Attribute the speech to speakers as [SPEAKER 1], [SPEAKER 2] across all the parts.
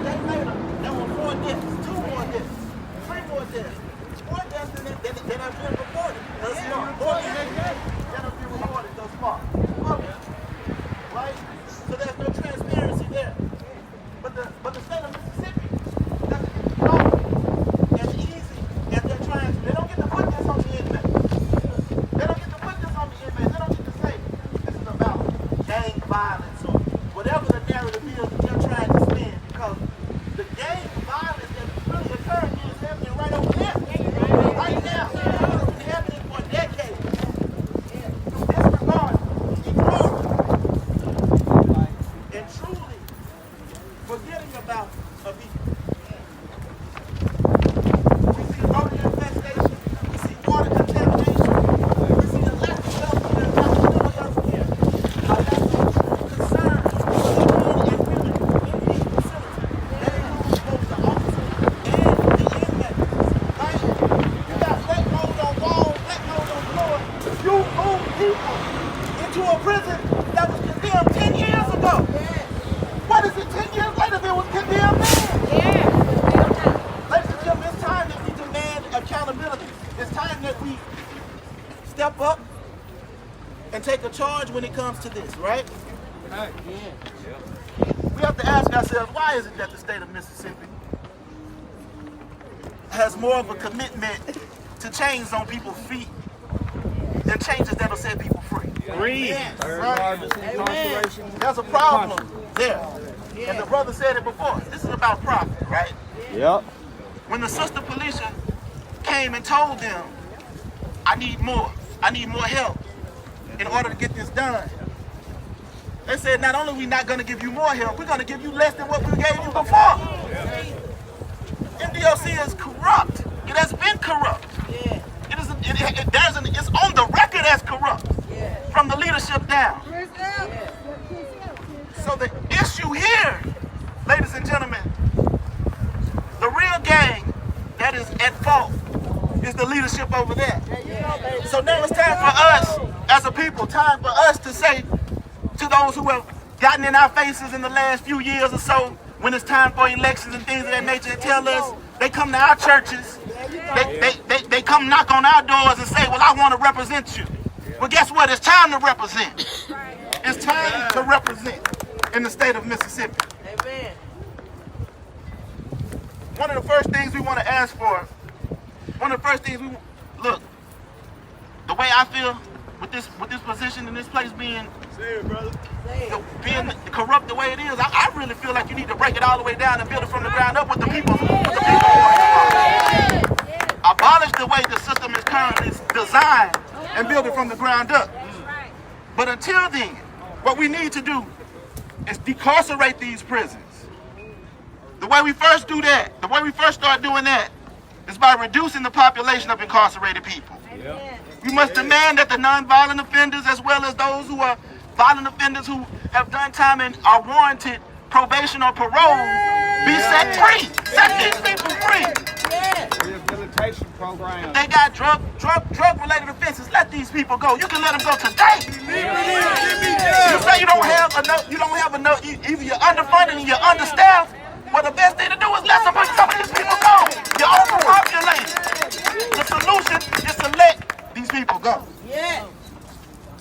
[SPEAKER 1] day later, there were 4 deaths, 2 more deaths, 3 more deaths, more deaths than have been reported thus far. More deaths than have been reported thus far. Right? So there's no transparency there. But the state of Mississippi doesn't get flow as easy as they're trying to. They don't get to put this on the inmates. They don't get to put this on the inmates. They don't get to say this is about gang violence or whatever the narrative is that they're trying to spin, because the gang violence that's really occurring is happening right over there. Right now. It's been happening for decades. Disregard, ignore, and truly forgetting about a people. We see rodent infestation, we see water contamination, we see a lack of health care, a lack of concern for the men and women in these facilities. That includes both the officers and the inmates. Right? You got black nose on walls, black nose on floor. You move people into a prison that was condemned 10 years ago. What is it 10 years later that was condemned then? Ladies and gentlemen, it's time that we demand accountability. It's time that we step up and take a charge when it comes to this, right? We have to ask ourselves, why is it that the state of Mississippi has more of a commitment to chains on people's feet than changes that'll set people free? Right? There's a problem there. And the brother said it before. This is about profit, right?
[SPEAKER 2] Yep.
[SPEAKER 1] When the sister Felicia came and told them, I need more help in order to get this done, they said, not only are we not going to give you more help, we're going to give you less than what we gave you before. MDOC is corrupt. It has been corrupt. It's on the record as corrupt from the leadership down. So the issue here, ladies and gentlemen, the real gang that is at fault is the leadership over there. So now it's time for us as a people, time for us to say to those who have gotten in our faces in the last few years or so, when it's time for elections and things of that nature, and tell us, they come to our churches, they come knock on our doors and say, well, I want to represent you. Well, guess what? It's time to represent. It's time to represent in the state of Mississippi.
[SPEAKER 3] Amen.
[SPEAKER 1] One of the first things we want to ask for, look, the way I feel with this position in this place being corrupt the way it is, I really feel like you need to break it all the way down and build it from the ground up with the people who want it. Abolish the way the system is currently designed and build it from the ground up. But until then, what we need to do is decarcerate these prisons. The way we first do that, the way we first start doing that, is by reducing the population of incarcerated people. We must demand that the non-violent offenders, as well as those who are violent offenders who have done time and are warranted probation or parole, be set free. Set these people free.
[SPEAKER 2] Rehabilitation program.
[SPEAKER 1] They got drug-related offenses. Let these people go. You can let them go today. You say you don't have enough. Either you're underfunded and you're understaffed. Well, the best thing to do is let some of these people go. You're overpopulated. The solution is to let these people go.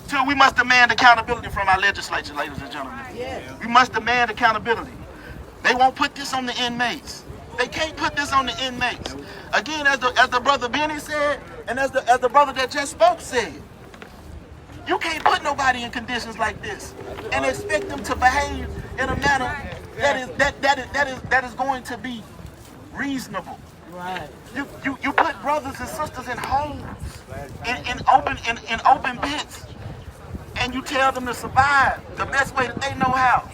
[SPEAKER 1] Till we must demand accountability from our legislature, ladies and gentlemen. We must demand accountability. They won't put this on the inmates. They can't put this on the inmates. Again, as the brother Benny said, and as the brother that just spoke said, you can't put nobody in conditions like this and expect them to behave in a manner that is going to be reasonable.
[SPEAKER 3] Right.
[SPEAKER 1] You put brothers and sisters in homes, in open pits, and you tell them to survive the best way that they know how.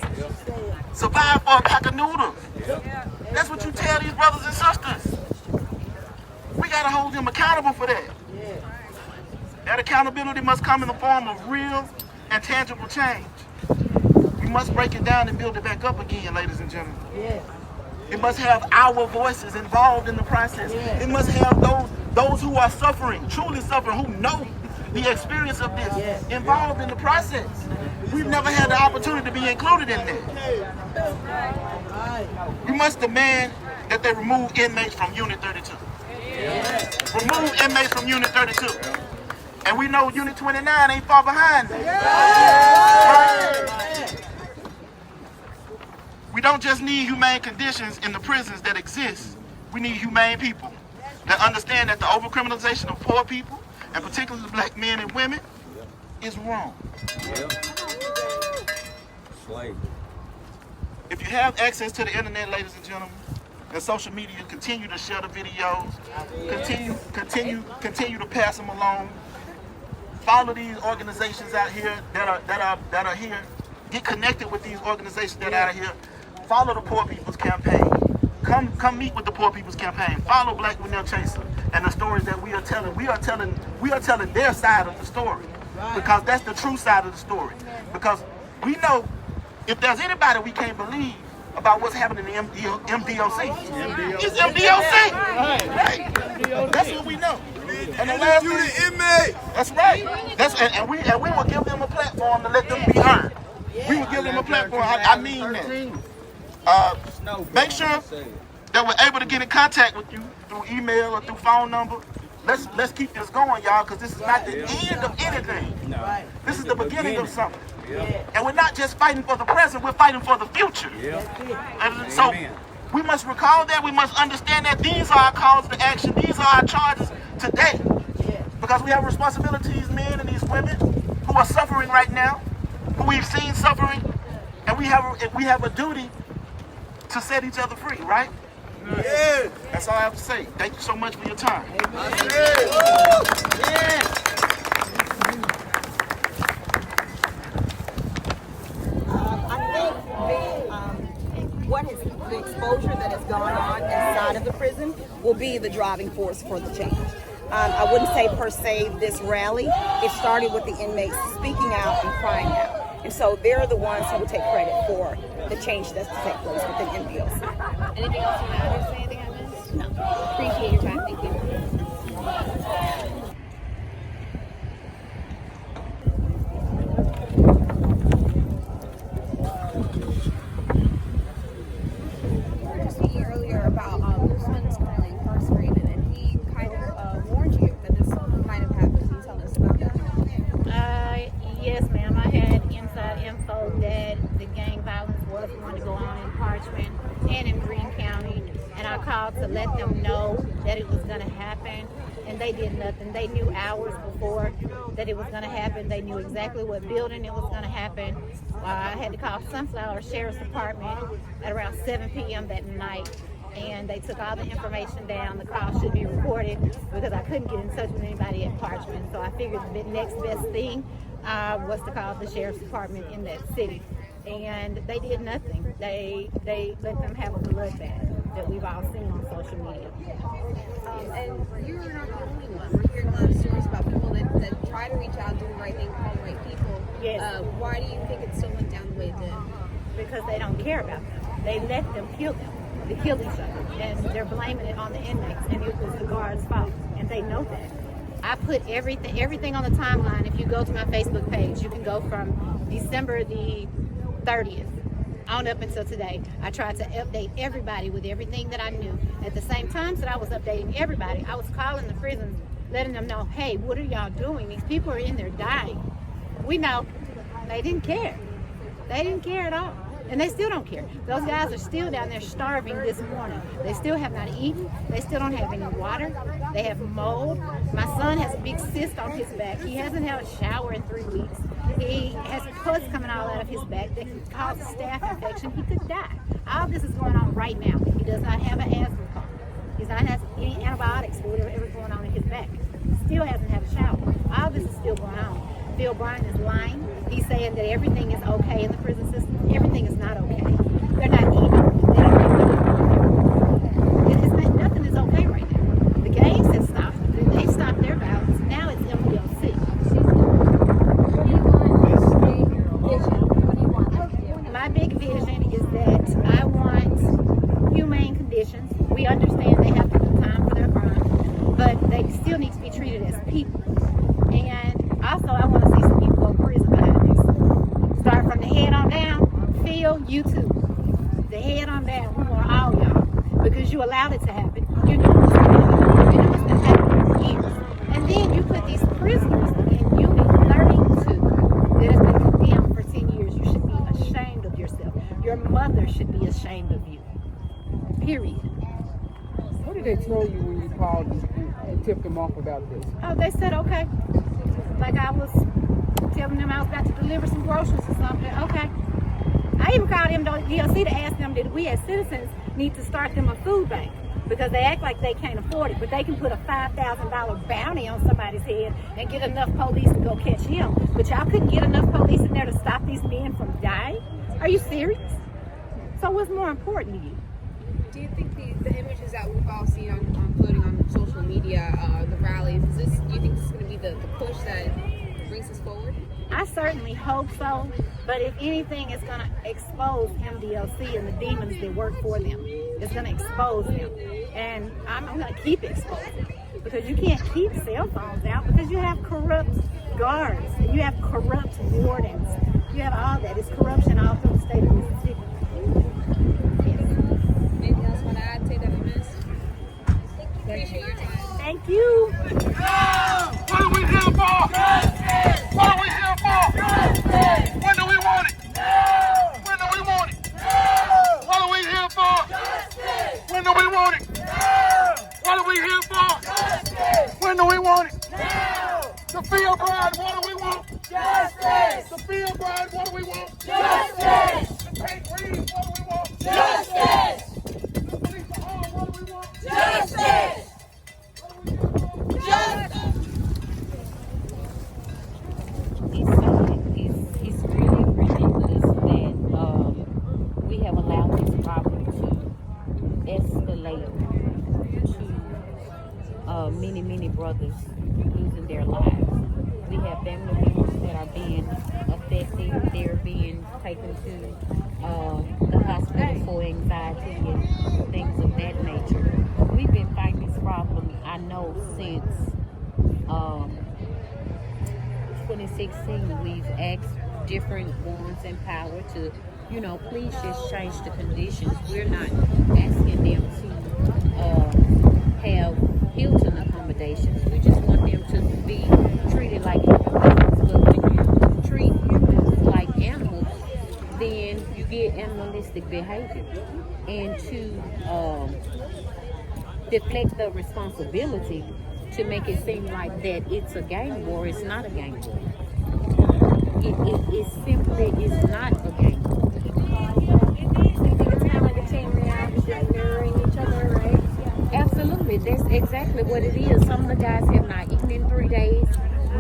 [SPEAKER 1] Survive for a pack of noodles. That's what you tell these brothers and sisters. We gotta hold them accountable for that. That accountability must come in the form of real and tangible change. We must break it down and build it back up again, ladies and gentlemen. It must have our voices involved in the process. It must have those who are suffering, truly suffering, who know the experience of this, involved in the process. We've never had the opportunity to be included in that. We must demand that they remove inmates from Unit 32. Remove inmates from Unit 32. And we know Unit 29 ain't far behind that. Right? We don't just need humane conditions in the prisons that exist. We need humane people that understand that the overcriminalization of poor people, and particularly black men and women, is wrong. If you have access to the internet, ladies and gentlemen, and social media, continue to share the videos, continue to pass them along. Follow these organizations out here that are here. Get connected with these organizations that are out here. Follow the Poor People's Campaign. Come meet with the Poor People's Campaign. Follow Black Winnell Chaser and the stories that we are telling. We are telling their side of the story, because that's the true side of the story. Because we know if there's anybody we can't believe about what's happening in MDOC, it's MDOC. Right. That's what we know. And the last thing, that's right. And we will give them a platform to let them be heard. We will give them a platform. I mean that. Make sure that we're able to get in contact with you through email or through phone number. Let's keep this going, y'all, because this is not the end of anything. This is the beginning of something. And we're not just fighting for the present, we're fighting for the future. And so we must recall that, we must understand that these are our calls to action, these are our charges today. Because we have responsibilities, men and these women who are suffering right now, who we've seen suffering, and we have a duty to set each other free, right? Yeah. That's all I have to say. Thank you so much for your time.
[SPEAKER 3] The exposure that has gone on inside of the prison will be the driving force for the change. I wouldn't say per se this rally. It started with the inmates speaking out and crying out. And so they're the ones who will take credit for the change that's to take place within MDOC.
[SPEAKER 4] Anything else you want to say? Anything I missed? No. Appreciate your time. Thank you. Earlier about Usman is currently incarcerated, and he kind of warned you that this might have happened. Can you tell us about that?
[SPEAKER 5] Yes, ma'am. I had inside info that the gang violence was going to go on in Parchman and in Greene County, and I called to let them know that it was going to happen, and they did nothing. They knew hours before that it was going to happen. They knew exactly what building it was going to happen. I had to call Sunflower Sheriff's Department at around 7 p.m. that night, and they took all the information down. The call should be recorded because I couldn't get in touch with anybody at Parchman. So I figured the next best thing was to call the Sheriff's Department in that city. And they did nothing. They let them have a bloodbath that we've all seen on social media.
[SPEAKER 4] And you're not the only one. We're hearing a lot of stories about people that try to reach out, do the right thing, call the right people.
[SPEAKER 5] Yes.
[SPEAKER 4] Why do you think it still went down the way it did?
[SPEAKER 5] Because they don't care about them. They let them kill them. They killed each other. And they're blaming it on the inmates. And it was the guards' fault. And they know that. I put everything on the timeline. If you go to my Facebook page, you can go from December the 30th on up until today. I tried to update everybody with everything that I knew. At the same time that I was updating everybody, I was calling the prisons, letting them know, hey, what are y'all doing? These people are in there dying. We know. They didn't care. They didn't care at all. And they still don't care. Those guys are still down there starving this morning. They still have not eaten. They still don't have any water. They have mold. My son has a big cyst on his back. He hasn't had a shower in 3 weeks. He has pus coming all out of his back that could cause a staph infection. He could die. All this is going on right now. He does not have an asthma cough. He does not have any antibiotics for whatever's going on in his back. Still hasn't had a shower. All this is still going on. Phil Bryant is lying. He's saying that everything is okay in the prison system. Everything is not okay. They're not eating. They don't have nothing is okay right now. The gangs have stopped. They've stopped their violence. Now it's MDOC.
[SPEAKER 4] What do you want this vision? What do you want them to do?
[SPEAKER 5] My big vision is that I want humane conditions. We understand they have to do time for their crime, but they still need to be treated as people. And also, I want to see some people go to prison behind this. Start from the head on down. Phil, you too. The head on down. We want all you allowed it to happen. You know what's going on. You know what's been happening for years. And then you put these prisoners in Unit 32 that has been condemned for 10 years. You should be ashamed of yourself. Your mother should be ashamed of you. Period.
[SPEAKER 6] What did they tell you when you called and tipped them off about this?
[SPEAKER 5] Oh, they said okay. Like I was telling them I was about to deliver some groceries or something. Okay. I even called MDLC to ask them that we as citizens need to start them a food bank because they act like they can't afford it, but they can put a $5,000 bounty on somebody's head and get enough police to go catch him. But y'all couldn't get enough police in there to stop these men from dying? Are you serious? So what's more important to you?
[SPEAKER 4] Do you think the images that we've all seen on floating on social media, the rallies, do you think this is going to be the push that brings us forward?
[SPEAKER 5] I certainly hope so, but if anything, it's going to expose MDLC and the demons that work for them. It's going to expose them, and I'm going to keep exposing because you can't keep cell phones out because you have corrupt guards and you have corrupt wardens. You have all that. It's corruption all through the state of Mississippi.
[SPEAKER 4] Anything else you want to add to that I missed? Appreciate your time.
[SPEAKER 5] Thank you.
[SPEAKER 1] What are we here for? Justice! What are we here for? Justice! When do we want it? Now! When do we want it? Now! What are we here for? Justice! When do we want it? Now! What are we here for? Justice! When do we want it? Now! Sophia Bride, what do we want? Justice! Sophia Bride, what do we want? Justice! The Tate Reeves, what do we want? Justice! The police are hard, what do we want? Justice!
[SPEAKER 7] It's really ridiculous that we have allowed this problem to escalate to many brothers losing their lives. We have family members that are being affected. They're being taken to the hospital for anxiety and things of that nature. We've been fighting this problem, I know, since 2016. We've asked different ones in power to, please just change the conditions. We're not asking them to have Hilton accommodations. We just want them to be treated like human beings. But when you treat humans like animals, then you get animalistic behavior. And to deflect the responsibility to make it seem like that it's a gang war. It's not a gang war. It simply is not a gang war.
[SPEAKER 4] It's kind of like a chain reaction, mirroring each other, right?
[SPEAKER 7] Absolutely, that's exactly what it is. Some of the guys have not eaten in 3 days.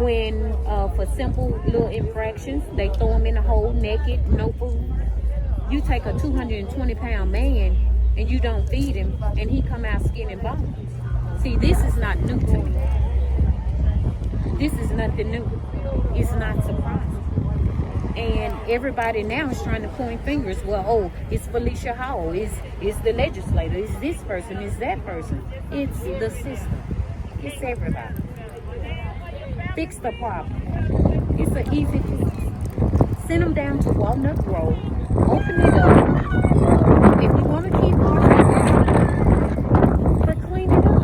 [SPEAKER 7] When for simple little infractions, they throw them in a hole naked, no food. You take a 220-pound man and you don't feed him, and he come out skin and bones. See, this is not new to me. This is nothing new. It's not surprising. And everybody now is trying to point fingers. Well, it's Felicia Howell. It's the legislator. It's this person. It's that person. It's the system. It's everybody. Fix the problem. It's an easy fix. Send them down to Walnut Road. Open it up. If you want to keep but clean it up.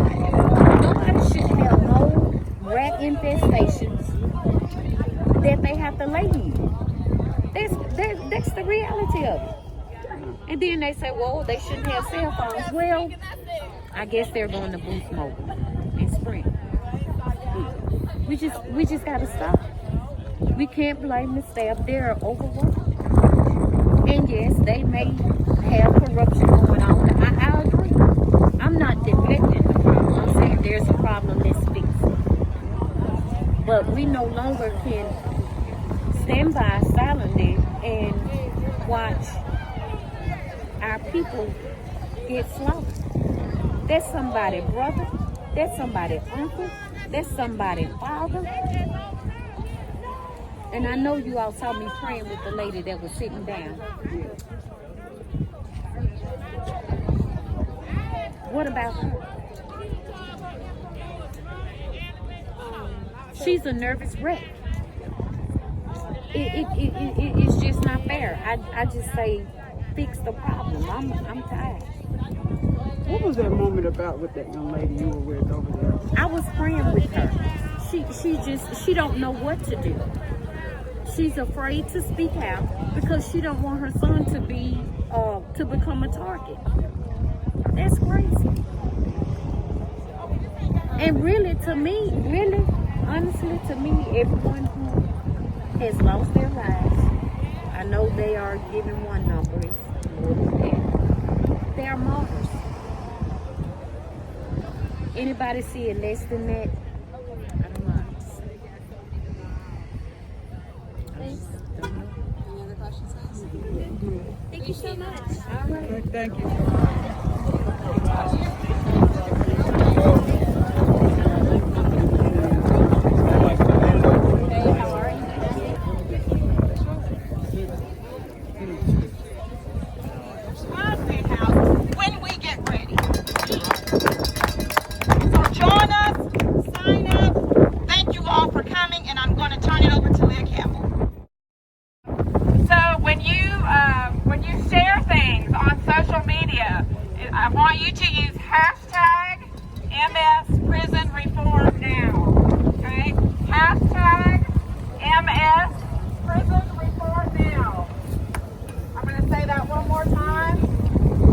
[SPEAKER 7] Nobody should have mold, rat infestations that they have to lay in. That's the reality of it. And then they say, well, they shouldn't have cell phones. Well, I guess they're going to Boost Mobile and Sprint. We just got to stop. We can't blame the staff. They're overworked. And yes, they may have corruption going on. I agree. I'm not deflecting the problem. I'm saying there's a problem that's fixed. But we no longer can stand by silently and watch our people get slaughtered. That's somebody's brother. That's somebody's uncle. That's somebody's father. And I know you all saw me praying with the lady that was sitting down. What about her? She's a nervous wreck. It's just not fair. I just say, fix the problem. I'm tired.
[SPEAKER 6] What was that moment about with that young lady you were with over there?
[SPEAKER 7] I was praying with her. She don't know what to do. She's afraid to speak out because she don't want her son to become a target. That's crazy. And really, honestly, to me, everyone who has lost their lives, I know they are given one number, it's more than that. They are martyrs. Anybody see it less than that? I don't know.
[SPEAKER 4] Any other questions, guys?
[SPEAKER 7] Thank you so much.
[SPEAKER 4] All right.
[SPEAKER 6] Thank you.
[SPEAKER 3] When we get ready. So join us, sign up. Thank you all for coming, and I'm going to turn it over to Leah Campbell.
[SPEAKER 8] So when you share things on social media, I want you to use hashtag MS Prison Reform Now. Okay? Hashtag MS Prison Reform Now. I'm going to say that one more time.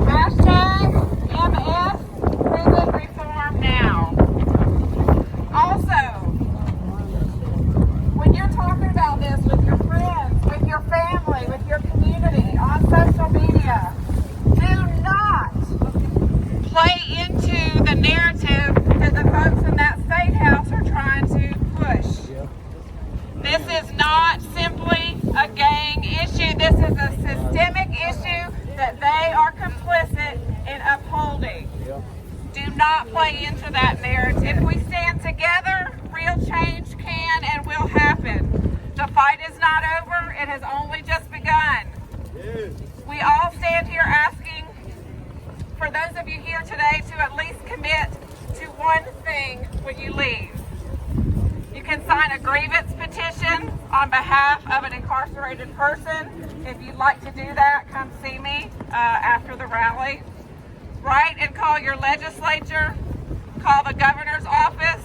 [SPEAKER 8] Hashtag MS Prison Reform Now. Also, when you're talking about this with your friends, with your family, with your community, on social media, do not play into the narrative that the folks in that state house are trying to push. This is not simply a gang issue. This is a systemic issue that they are complicit in upholding. Do not play into that narrative. If we stand together, real change can and will happen. The fight is not over. It has only just begun. We all stand here asking for those of you here today to at least commit to one thing when you leave. You can sign a grievance petition on behalf of an incarcerated person. If you'd like to do that, come see me after the rally. Write and call your legislature, call the governor's office,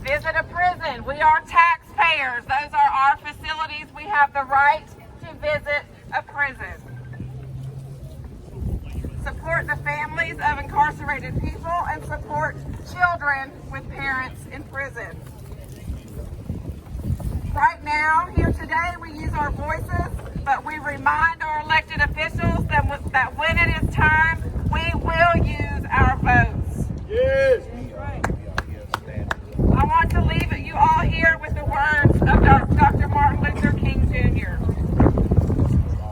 [SPEAKER 8] visit a prison. We are taxpayers. Those are our facilities. We have the right to visit a prison. Support the families of incarcerated people and support children with parents in prison. Right now, here today, we use our voices, but we remind our elected officials that when it is time, we will use our votes.
[SPEAKER 1] Yes.
[SPEAKER 8] I want to leave you all here with the words of Dr. Martin Luther King Jr.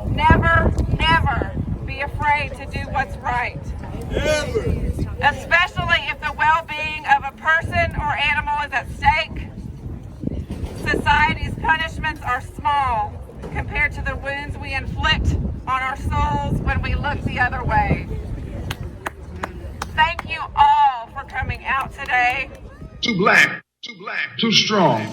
[SPEAKER 8] Never, never be afraid to do what's right.
[SPEAKER 1] Never.
[SPEAKER 8] Especially if the well-being of a person or animal is at stake. Society's punishments are small compared to the wounds we inflict on our souls when we look the other way. Thank you all for coming out today.
[SPEAKER 9] Too black, too strong,